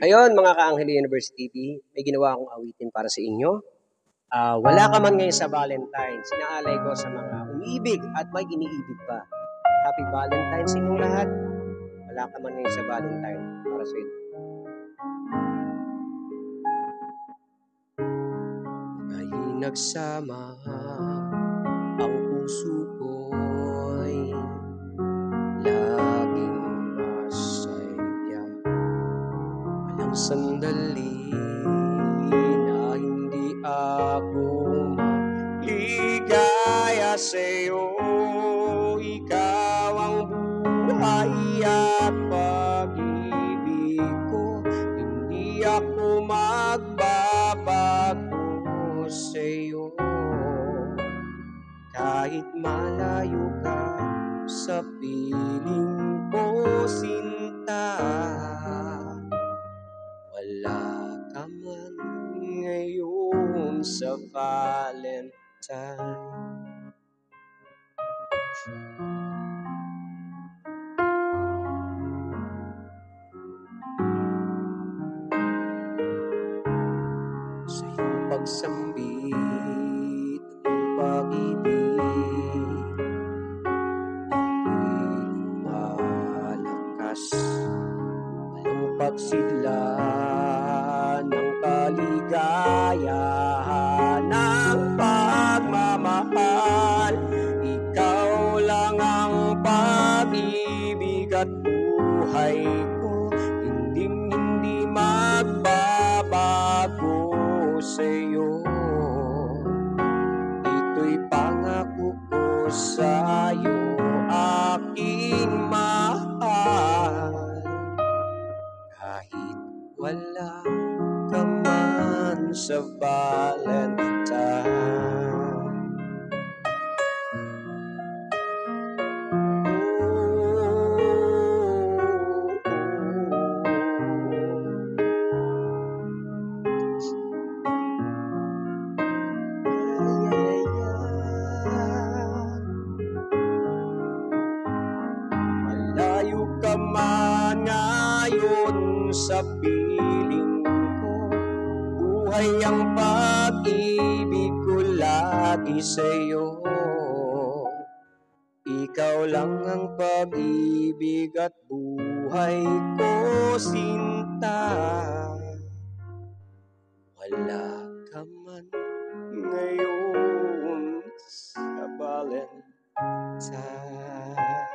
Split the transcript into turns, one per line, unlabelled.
Ayun, mga ka-Anghel University TV, may ginawa akong awitin para sa inyo. Wala ka man ngayon sa Valentine's, sinaalay ko sa mga umiibig at may iniibig pa. Happy Valentine's sa inyong lahat. Wala ka man ngayon sa Valentine para sa inyo. Ngayon nagsama ang puso ko'y laging masaya. Walang sandali na hindi ako maligaya sa'yo. Ikaw ang buhay at pag-ibig ko. Hindi ako magbabago sa'yo. Kahit malayo ka sa piling ko, sinta, wala ka man ngayon sa Valentine. Sa iyong pagsambit ng pag-ibig, ako'y lumalakas. Walang pagsidla ng kaligayahan ng pagmamahal. Ikaw lang ang pag-ibig at buhay ko. Hindi magbabago sa'yo. Ito'y pangako ko sa'yo, aking mahal. Kahit wala ka man sa Valentine. Malayo ka man ngayon sa piling ko, buhay ang pag-ibig ko lagi sa'yo. Ikaw lang ang pag-ibig at buhay ko, sinta. Wala ka man ngayon sa Valentine. Salamat.